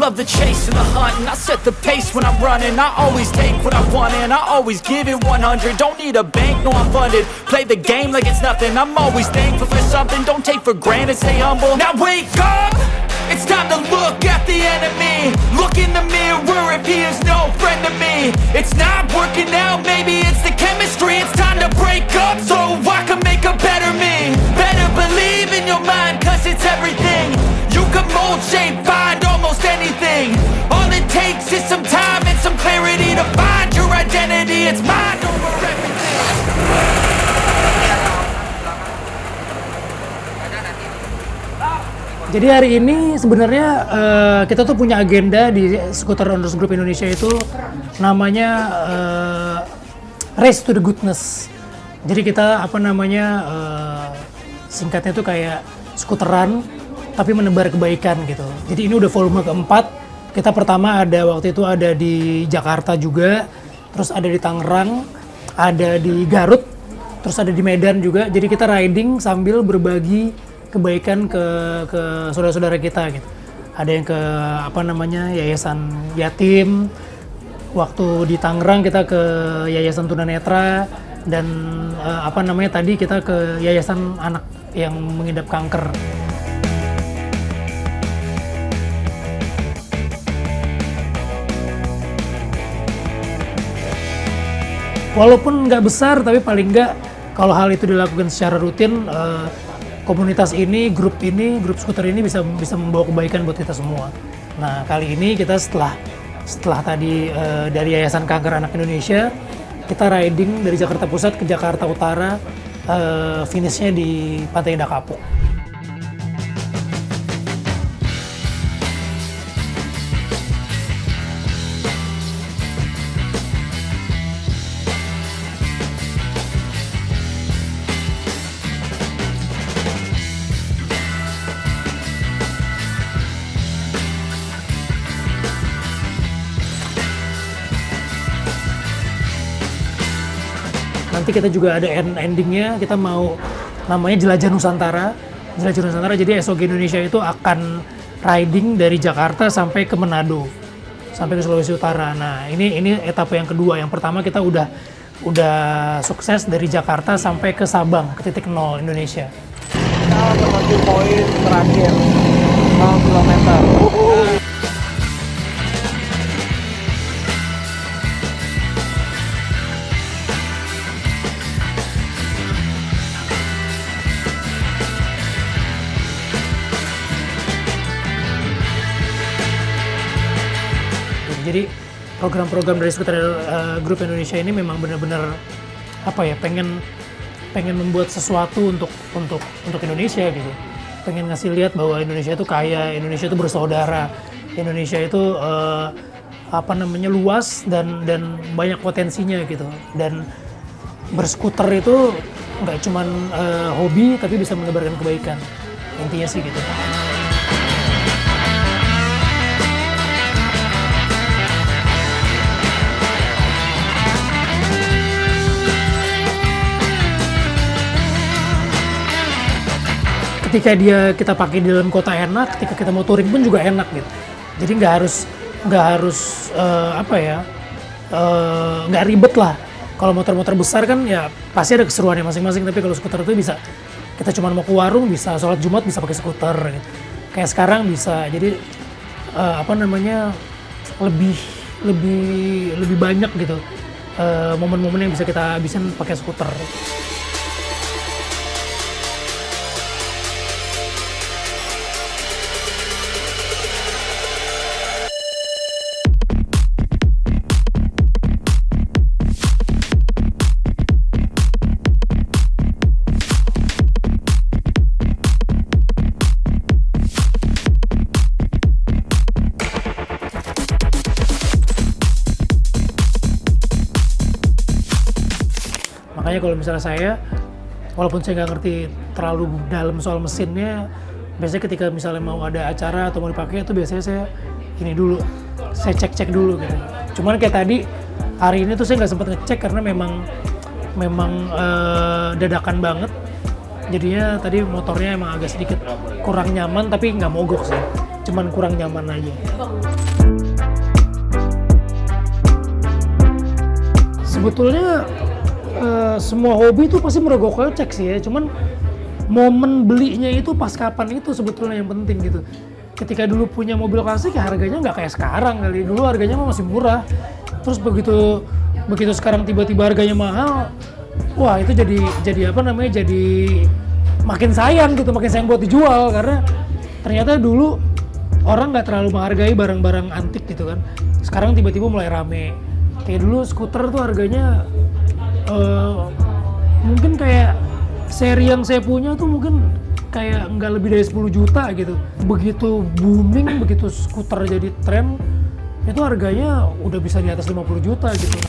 love the chase and the hunt, and I set the pace when I'm running. I always take what I want and I always give it 100. Don't need a bank, no I'm funded. Play the game like it's nothing. I'm always thankful for something. Don't take for granted, stay humble. Now wake up! It's time to look at the enemy. Look in the mirror if he is no friend to me. It's not working out, maybe it's the chemistry. It's time to break up so I can make a better me. Better believe in your mind, cause it's everything. You can mold, shape, find almost anything. All it takes is some time and some clarity to find your identity. It's mind over everything. Jadi hari ini sebenarnya kita tuh punya agenda di Scooter Owners Group Indonesia itu namanya Race to the Goodness. Jadi kita singkatnya tuh kayak skuteran tapi menebar kebaikan gitu. Jadi ini udah volume keempat. Kita pertama waktu itu ada di Jakarta juga, terus ada di Tangerang, ada di Garut, terus ada di Medan juga. Jadi kita riding sambil berbagi kebaikan ke saudara-saudara kita gitu. Ada yang ke yayasan yatim. Waktu di Tangerang kita ke yayasan tunanetra dan tadi kita ke yayasan anak yang mengidap kanker. Walaupun nggak besar, tapi paling nggak kalau hal itu dilakukan secara rutin, komunitas ini, grup skuter ini bisa membawa kebaikan buat kita semua. Nah kali ini kita setelah tadi dari Yayasan Kanker Anak Indonesia, kita riding dari Jakarta Pusat ke Jakarta Utara, finishnya di Pantai Indah Kapuk. Nanti kita juga ada endingnya, kita mau namanya Jelajah Nusantara. Jelajah Nusantara, jadi SOG Indonesia itu akan riding dari Jakarta sampai ke Manado, sampai ke Sulawesi Utara. Nah ini etapa yang kedua. Yang pertama kita udah sukses dari Jakarta sampai ke Sabang, ke titik 0 Indonesia. Kita menuju poin terakhir 0 km. Jadi program-program dari Skuter Group Indonesia ini memang benar-benar pengen membuat sesuatu untuk Indonesia gitu. Pengen ngasih lihat bahwa Indonesia itu kaya, Indonesia itu bersaudara, Indonesia itu luas dan banyak potensinya gitu. Dan berskuter itu nggak cuman hobi tapi bisa menebarkan kebaikan. Intinya sih gitu. Ketika kita pakai di dalam kota enak, ketika kita mau touring pun juga enak gitu. Jadi nggak harus nggak ribet lah. Kalau motor-motor besar kan ya pasti ada keseruannya masing-masing. Tapi kalau skuter itu bisa, kita cuma mau ke warung bisa, sholat Jumat bisa pakai skuter gitu. Kayak sekarang bisa. Jadi lebih banyak gitu momen-momen yang bisa kita habisin pakai skuter. Makanya kalau misalnya saya, walaupun saya nggak ngerti terlalu dalam soal mesinnya, biasanya ketika misalnya mau ada acara atau mau dipakai itu biasanya saya cek dulu gitu. Cuman kayak tadi, hari ini tuh saya nggak sempat ngecek karena memang dadakan banget. Jadinya tadi motornya emang agak sedikit kurang nyaman tapi nggak mogok sih. cuman kurang nyaman aja. Sebetulnya semua hobi itu pasti merogoh kocek sih ya, cuman momen belinya itu pas kapan itu sebetulnya yang penting gitu. Ketika dulu punya mobil klasik ya harganya nggak kayak sekarang kali, dulu harganya masih murah. Terus begitu sekarang tiba-tiba harganya mahal, wah itu jadi apa namanya, jadi makin sayang gitu, makin sayang buat dijual karena ternyata dulu orang nggak terlalu menghargai barang-barang antik gitu kan. Sekarang tiba-tiba mulai rame. Kayak dulu skuter tuh harganya mungkin kayak seri yang saya punya tuh mungkin kayak nggak lebih dari 10 juta gitu. Begitu booming, begitu skuter jadi tren, itu harganya udah bisa di atas 50 juta gitu.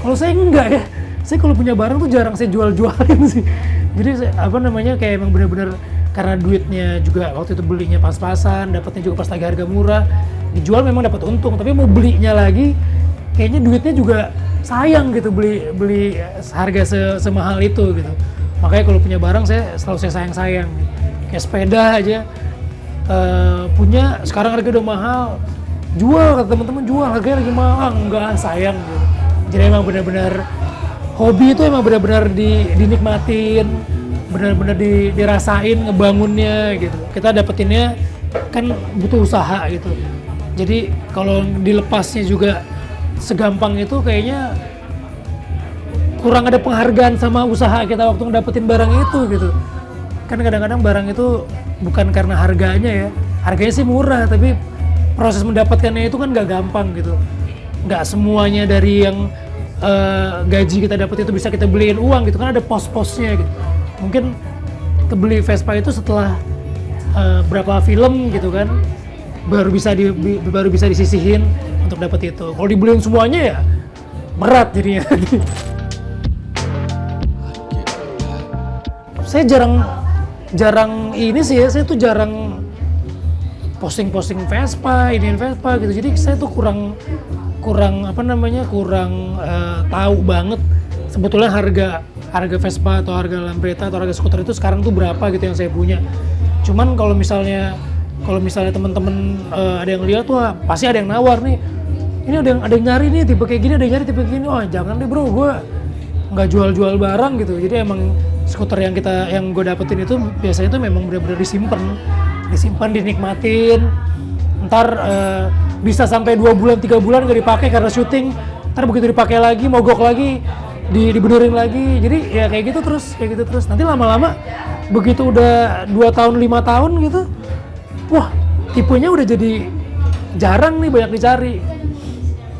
Kalau saya enggak ya, saya kalau punya barang tuh jarang saya jual-jualin sih. Jadi apa namanya, kayak emang bener-bener karena duitnya juga waktu itu belinya pas-pasan, dapatnya juga pas lagi harga murah, dijual memang dapat untung. Tapi mau belinya lagi, kayaknya duitnya juga sayang gitu beli harga semahal itu gitu. Makanya kalau punya barang saya selalu sayang-sayang. Kayak sepeda aja punya, sekarang harga udah mahal, jual, kata teman-teman jual, harganya lagi mahal, enggak, sayang gitu. Jadi emang benar-benar hobi itu emang benar-benar dinikmatin, benar-benar dirasain ngebangunnya gitu. Kita dapetinnya kan butuh usaha gitu. Jadi kalau dilepasnya juga segampang itu kayaknya kurang ada penghargaan sama usaha kita waktu ngedapetin barang itu gitu. Kan kadang-kadang barang itu bukan karena harganya ya. Harganya sih murah tapi proses mendapatkannya itu kan gak gampang gitu. Nggak semuanya dari yang gaji kita dapat itu bisa kita beliin uang gitu kan, ada pos-posnya gitu. Mungkin kebeli Vespa itu setelah berapa film gitu kan, baru bisa disisihin untuk dapat itu. Kalau dibeliin semuanya ya berat jadinya. Saya jarang ini sih ya, saya tuh jarang posting Vespa, iniin Vespa gitu. Jadi saya tuh kurang tahu banget sebetulnya harga Vespa atau harga Lambretta atau harga skuter itu sekarang tuh berapa gitu yang saya punya. Cuman kalau misalnya teman-teman ada yang lihat, wah pasti ada yang nawar nih. Ini ada yang nyari nih tipe kayak gini, ada yang nyari tipe kayak gini. Oh jangan deh bro, gue nggak jual barang gitu. Jadi emang skuter yang gue dapetin itu biasanya tuh memang benar-benar disimpan, dinikmatin. Ntar bisa sampai 2 bulan 3 bulan nggak dipakai karena syuting, ntar begitu dipakai lagi mogok lagi, dibenerin lagi. Jadi ya kayak gitu terus nanti lama-lama begitu udah 2 tahun 5 tahun gitu, wah tipenya udah jadi jarang nih, banyak dicari.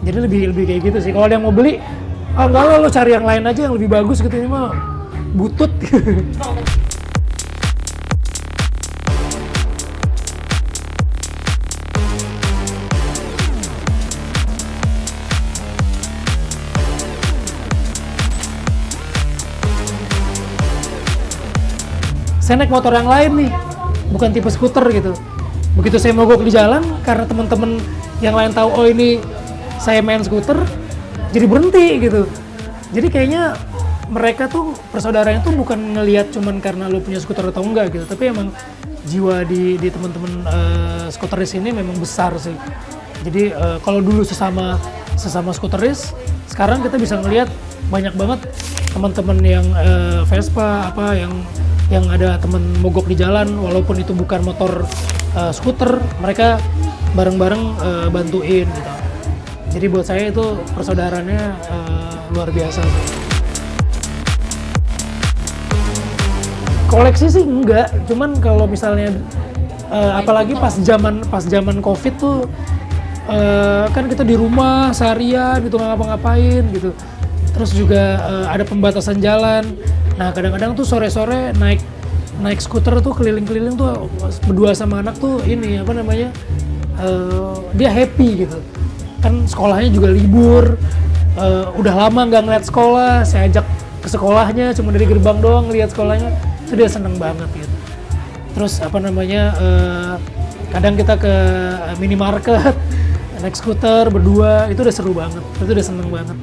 Jadi lebih kayak gitu sih. Kalau ada yang mau beli, enggak lo cari yang lain aja yang lebih bagus gitu, ini mah butut. Saya naik motor yang lain nih, bukan tipe skuter gitu. Begitu saya mogok di jalan, karena teman-teman yang lain tahu, oh ini saya main skuter, jadi berhenti gitu. Jadi kayaknya mereka tuh, persaudaranya tuh bukan ngelihat cuman karena lo punya skuter atau enggak gitu, tapi emang jiwa di teman-teman skuteris ini memang besar sih. Jadi kalau dulu sesama skuteris, sekarang kita bisa ngelihat banyak banget teman-teman yang Vespa apa yang ada temen mogok di jalan, walaupun itu bukan motor skuter, mereka bareng-bareng bantuin gitu. Jadi buat saya itu persaudaraannya luar biasa. Koleksi sih enggak, cuman kalau misalnya apalagi pas zaman Covid tuh kan kita di rumah seharian gitu, nggak ngapa-ngapain gitu. Terus juga ada pembatasan jalan. Nah kadang-kadang tuh sore-sore naik skuter tuh keliling-keliling tuh berdua sama anak tuh ini apa namanya, dia happy gitu. Kan sekolahnya juga libur, udah lama nggak ngeliat sekolah, saya ajak ke sekolahnya, cuma dari gerbang doang ngeliat sekolahnya, itu dia seneng banget gitu. Terus apa namanya, kadang kita ke minimarket, naik skuter berdua itu udah seru banget, itu udah seneng banget.